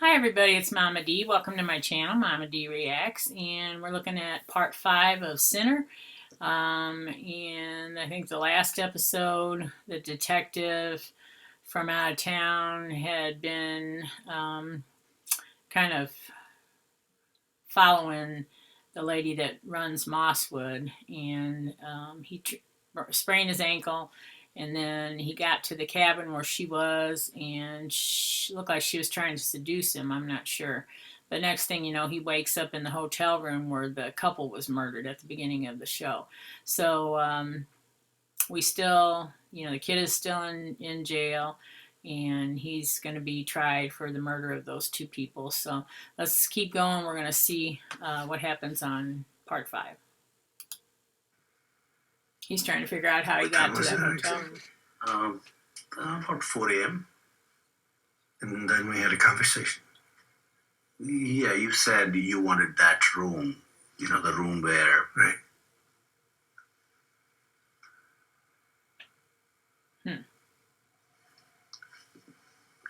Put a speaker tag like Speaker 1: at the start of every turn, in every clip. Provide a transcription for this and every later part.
Speaker 1: Hi everybody, it's Mama D. Welcome to my channel, Mama D Reacts, and we're looking at part 5 of Sinner. And I think the last episode, the detective from out of town had been kind of following the lady that runs Mosswood, and he sprained his ankle. And then he got to the cabin where she was, and she looked like she was trying to seduce him. I'm not sure. But next thing you know, he wakes up in the hotel room where the couple was murdered at the beginning of the show. So we still, the kid is still in jail, and he's going to be tried for the murder of those two people. So let's keep going. We're going to see what happens on part 5. He's trying to figure out how he got to that hotel room.
Speaker 2: About 4 a.m. And then we had a conversation. Yeah, you said you wanted that room. The room where... Right.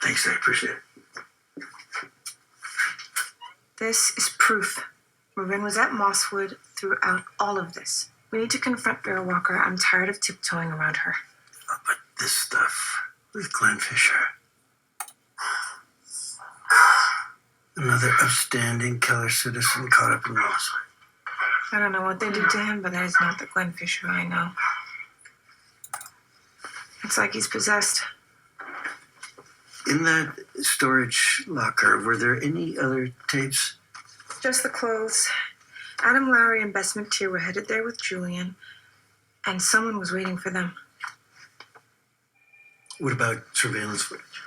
Speaker 2: Thanks, I appreciate it.
Speaker 3: This is proof. Marin was at Mosswood throughout all of this. We need to confront Vera Walker. I'm tired of tiptoeing around her.
Speaker 2: But this stuff with Glenn Fisher. Another upstanding Keller citizen caught up in Mosswood.
Speaker 3: I don't know what they did to him, but that is not the Glenn Fisher I know. It's like he's possessed.
Speaker 2: In that storage locker, were there any other tapes?
Speaker 3: Just the clothes. Adam Lowry and Bess McTeer were headed there with Julian, and someone was waiting for them.
Speaker 2: What about surveillance footage?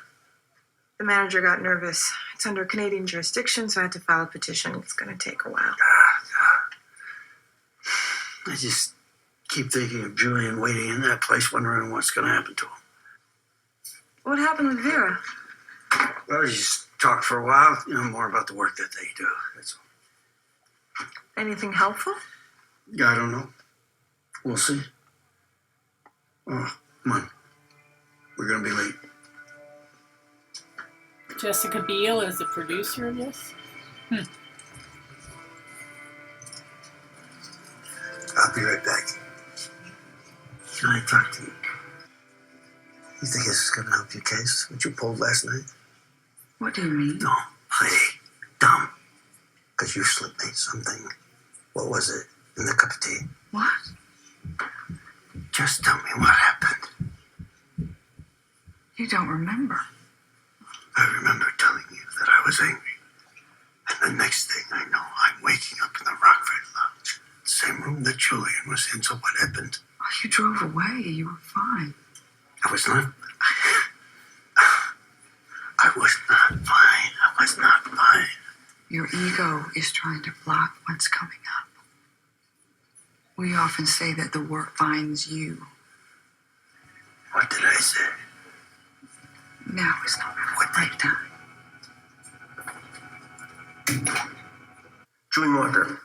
Speaker 3: The manager got nervous. It's under Canadian jurisdiction, so I had to file a petition. It's going to take a while.
Speaker 2: I just keep thinking of Julian waiting in that place, wondering what's going to happen to him.
Speaker 3: What happened with Vera?
Speaker 2: Well, we just talked for a while, more about the work that they do. That's all.
Speaker 3: Anything helpful?
Speaker 2: Yeah, I don't know. We'll see. Oh, come on. We're going to be late.
Speaker 1: Jessica Biel is the producer of this?
Speaker 2: I'll be right back. Can I talk to you? You think this is going to help your case? What you pulled last night?
Speaker 3: What do you mean?
Speaker 2: No, play dumb. Because you slipped me something. What was it in the cup of tea?
Speaker 3: What?
Speaker 2: Just tell me what happened.
Speaker 3: You don't remember.
Speaker 2: I remember telling you that I was angry. And the next thing I know, I'm waking up in the Rockford Lounge. The same room that Julian was in. So what happened?
Speaker 3: Oh, you drove away. You were fine.
Speaker 2: I was not... I was not fine. I was not fine.
Speaker 4: Your ego is trying to block what's coming up. We often say that the work finds you.
Speaker 2: What did I say?
Speaker 4: Now is not the right time.
Speaker 5: Julian Walker,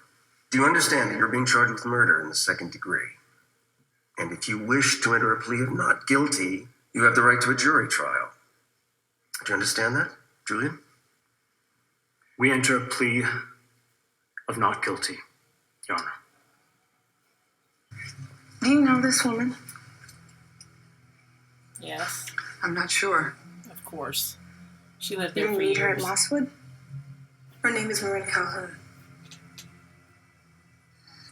Speaker 5: do you understand that you're being charged with murder in the second degree? And if you wish to enter a plea of not guilty, you have the right to a jury trial. Do you understand that, Julian?
Speaker 6: We enter a plea of not guilty, Your Honor.
Speaker 3: Do you know this woman?
Speaker 1: Yes,
Speaker 4: I'm not sure.
Speaker 1: of course. She lived
Speaker 3: You
Speaker 1: there
Speaker 3: didn't
Speaker 1: for
Speaker 3: meet her at
Speaker 1: years.
Speaker 3: Mosswood? Her name is Marin Calhoun.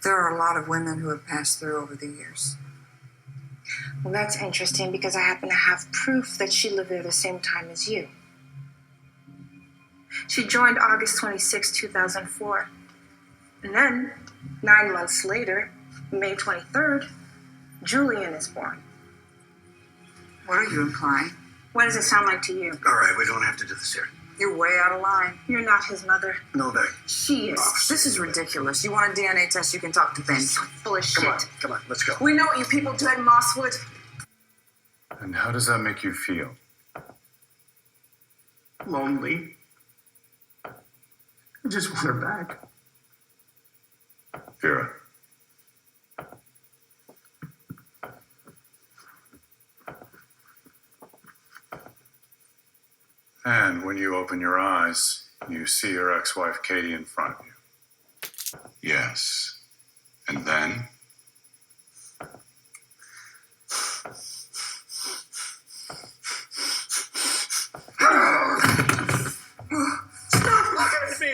Speaker 4: There are a lot of women who have passed through over the years.
Speaker 3: Well, that's interesting because I happen to have proof that she lived there the same time as you. She joined August 26, 2004. And then, 9 months later, May 23rd, Julian is born.
Speaker 4: What are you implying?
Speaker 3: What does it sound like to you?
Speaker 2: All right, we don't have to do this here.
Speaker 4: You're way out of line.
Speaker 3: You're not his mother.
Speaker 2: No, that...
Speaker 3: She is.
Speaker 4: This is ridiculous. You want a DNA test, you can talk to Ben.
Speaker 3: So full of shit.
Speaker 2: Come on, let's go.
Speaker 3: We know what you people do at Mosswood.
Speaker 7: And how does that make you feel?
Speaker 2: Lonely. I just want her back.
Speaker 7: Vera. And when you open your eyes, you see your ex-wife Katie in front of you. Yes. And then?
Speaker 2: Stop looking at me!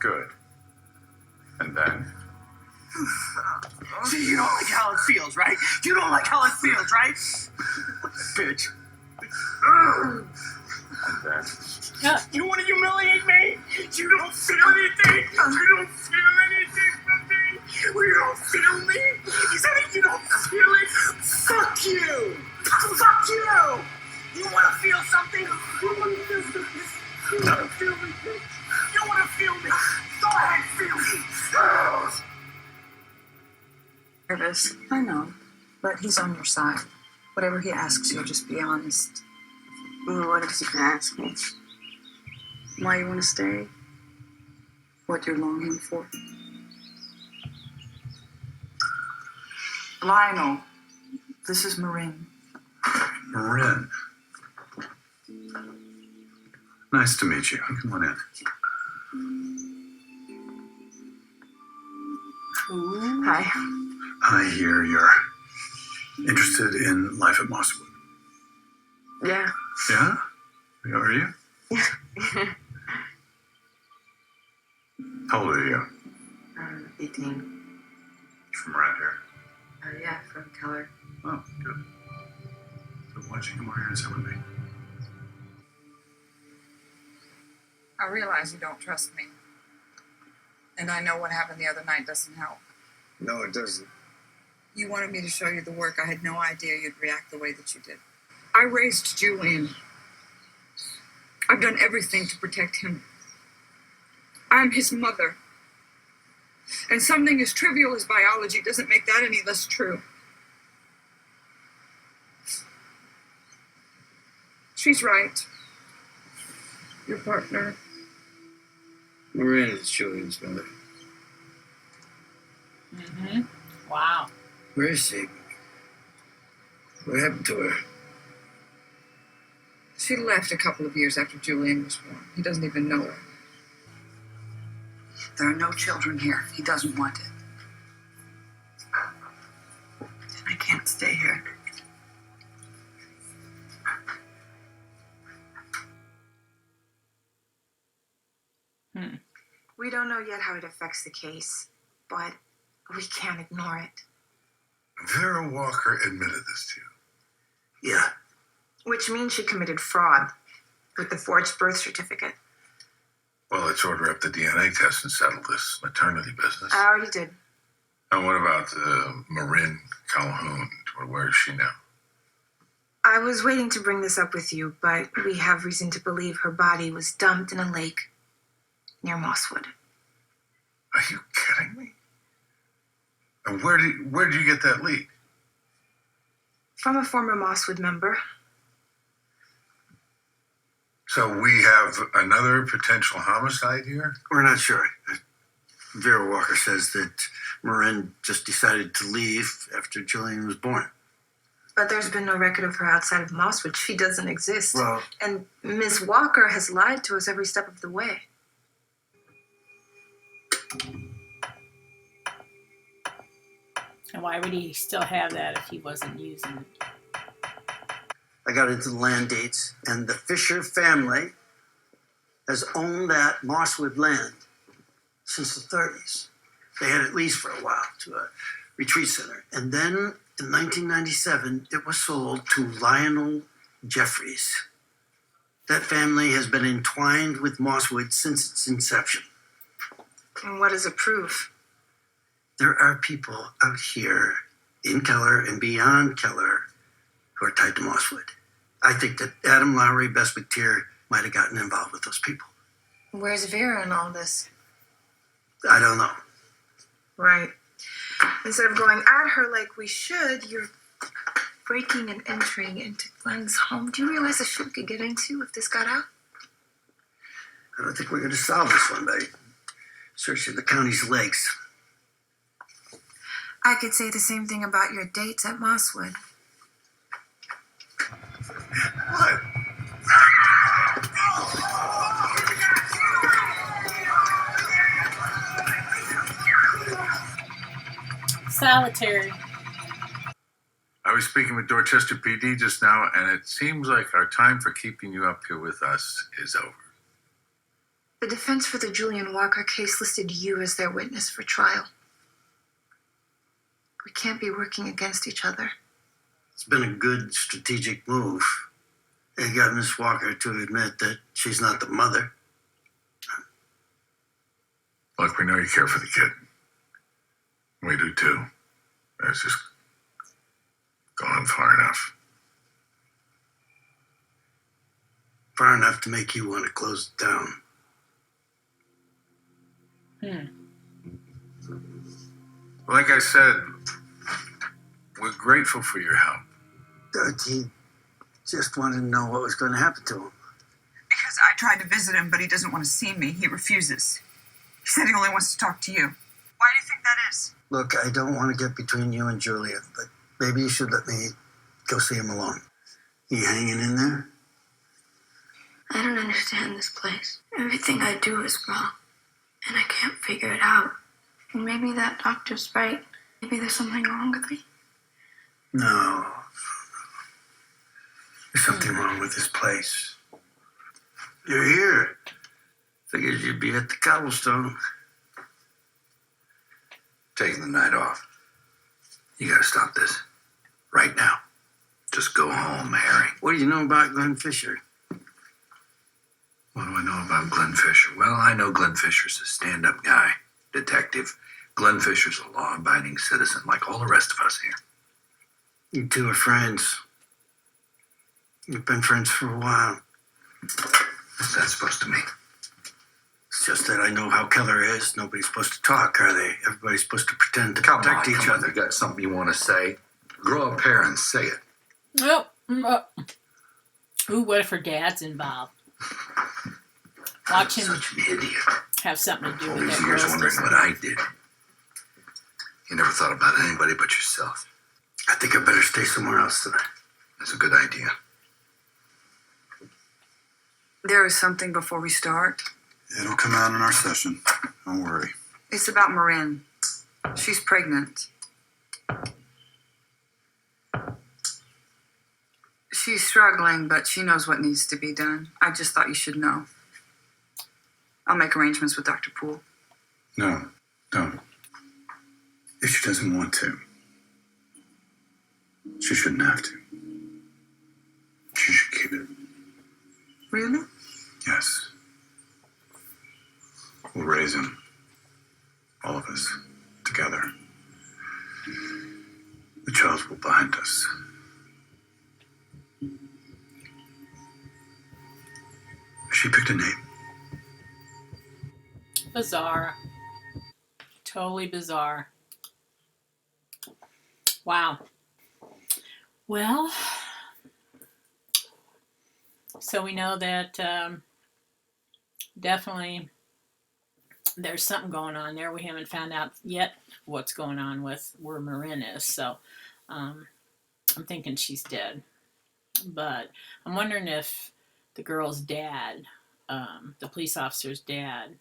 Speaker 7: Good. And then?
Speaker 2: See, you don't like how it feels, right? You don't like how it feels, right? Bitch.
Speaker 7: And then?
Speaker 2: You want to humiliate me? You don't feel anything? You don't feel anything from me? You don't feel me? Is that it? You don't feel it? Fuck you! Fuck you! You want to feel something? You want to feel something? You want to feel me? You want to feel me? Go ahead, feel me!
Speaker 4: Nervous. I know. But he's on your side. Whatever he asks you, just be honest.
Speaker 3: Well, what is he gonna ask me?
Speaker 4: Why you want to stay? What you're longing for? Lionel, this is Marin.
Speaker 7: Marin. Nice to meet you. Come on in.
Speaker 1: Ooh.
Speaker 3: Hi.
Speaker 7: I hear you're interested in life at Mosswood.
Speaker 3: Yeah.
Speaker 7: Yeah? Are you? How old are you?
Speaker 4: 18.
Speaker 7: From around here.
Speaker 4: Yeah, from Keller.
Speaker 7: Oh, good. So why don't you come over here and sit with me?
Speaker 4: I realize you don't trust me. And I know what happened the other night doesn't help.
Speaker 2: No, it doesn't.
Speaker 4: You wanted me to show you the work. I had no idea you'd react the way that you did. I raised Julian. I've done everything to protect him. I'm his mother. And something as trivial as biology doesn't make that any less true. She's right. Your partner.
Speaker 2: Marin is Julian's mother.
Speaker 1: Mm-hmm. Wow.
Speaker 2: Where is she? What happened to her?
Speaker 4: She left a couple of years after Julian was born. He doesn't even know her. There are no children here. He doesn't want it. And I can't stay here.
Speaker 3: We don't know yet how it affects the case, but we can't ignore it.
Speaker 2: Vera Walker admitted this to you. Yeah.
Speaker 3: Which means she committed fraud with the forged birth certificate.
Speaker 2: Well, let's order up the DNA test and settle this maternity business.
Speaker 3: I already did.
Speaker 2: And what about Marin Calhoun? Where is she now?
Speaker 3: I was waiting to bring this up with you, but we have reason to believe her body was dumped in a lake near Mosswood.
Speaker 2: Are you kidding me? And where did you get that lead?
Speaker 3: From a former Mosswood member.
Speaker 2: So we have another potential homicide here?
Speaker 8: We're not sure. Vera Walker says that Marin just decided to leave after Julian was born.
Speaker 3: But there's been no record of her outside of Mosswood. She doesn't exist.
Speaker 8: Well,
Speaker 3: And Miss Walker has lied to us every step of the way.
Speaker 1: And why would he still have that if he wasn't using it?
Speaker 8: I got into the land dates, and the Fisher family has owned that Mosswood land since the 30s. They had it leased for a while to a retreat center. And then in 1997, it was sold to Lionel Jeffries. That family has been entwined with Mosswood since its inception.
Speaker 3: And what does it prove?
Speaker 8: There are people out here in Keller and beyond Keller who are tied to Mosswood. I think that Adam Lowry, Bess McTeer, might have gotten involved with those people.
Speaker 3: Where's Vera in all this?
Speaker 8: I don't know.
Speaker 3: Right. Instead of going at her like we should, you're breaking and entering into Glenn's home. Do you realize the shit we could get into if this got out?
Speaker 8: I don't think we're going to solve this one by searching the county's lakes.
Speaker 3: I could say the same thing about your dates at Mosswood.
Speaker 7: What?
Speaker 1: Solitary.
Speaker 7: I was speaking with Dorchester PD just now, and it seems like our time for keeping you up here with us is over.
Speaker 3: The defense for the Julian Walker case listed you as their witness for trial. We can't be working against each other.
Speaker 8: It's been a good strategic move. They got Miss Walker to admit that she's not the mother.
Speaker 7: Look, we know you care for the kid. We do too. It's just gone far enough.
Speaker 8: Far enough to make you want to close it down.
Speaker 7: Like I said, we're grateful for your help.
Speaker 8: He just wanted to know what was going to happen to him.
Speaker 4: Because I tried to visit him, but he doesn't want to see me. He refuses. He said he only wants to talk to you. Why do you think that is?
Speaker 8: Look, I don't want to get between you and Julia, but maybe you should let me go see him alone. You hanging in there?
Speaker 9: I don't understand this place. Everything I do is wrong, and I can't figure it out. And maybe that doctor's right. Maybe there's something wrong with me.
Speaker 8: No. There's something wrong with this place. You're here. Figured you'd be at the cobblestone.
Speaker 10: Taking the night off. You gotta stop this. Right now. Just go home, Harry.
Speaker 8: What do you know about Glenn Fisher?
Speaker 10: What do I know about Glenn Fisher? Well, I know Glenn Fisher's a stand-up guy, detective. Glenn Fisher's a law-abiding citizen like all the rest of us here.
Speaker 8: You two are friends. You've been friends for a while.
Speaker 10: What's that supposed to mean?
Speaker 8: It's just that I know how Keller is. Nobody's supposed to talk, are they? Everybody's supposed to pretend to protect each other.
Speaker 10: You got something you want to say? Grow up here and say it.
Speaker 1: Oh. Ooh, what if her dad's involved? Watch him
Speaker 10: Such an idiot.
Speaker 1: have something to do
Speaker 10: All
Speaker 1: with
Speaker 10: these
Speaker 1: that
Speaker 10: years
Speaker 1: girl's
Speaker 10: wondering
Speaker 1: destiny.
Speaker 10: what I did. You never thought about anybody but yourself.
Speaker 8: I think I better stay somewhere else tonight.
Speaker 10: That's a good idea.
Speaker 4: There is something before we start.
Speaker 7: It'll come out in our session. Don't worry.
Speaker 4: It's about Marin. She's pregnant. She's struggling, but she knows what needs to be done. I just thought you should know. I'll make arrangements with Dr. Poole.
Speaker 7: No, don't. If she doesn't want to, she shouldn't have to. She should keep it.
Speaker 4: Really?
Speaker 7: Yes. We'll raise him. All of us. Together. The child's will bind us. She picked a name.
Speaker 1: Bizarre. Totally bizarre. Wow. Well, so we know that definitely there's something going on there. We haven't found out yet what's going on with where Marin is. So I'm thinking she's dead. But I'm wondering if the girl's dad, the police officer's dad,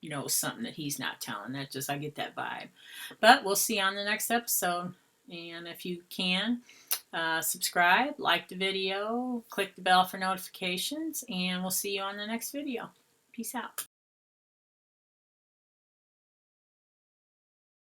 Speaker 1: knows something that he's not telling. I get that vibe. But we'll see on the next episode. And if you can, subscribe, like the video, click the bell for notifications, and we'll see you on the next video. Peace out.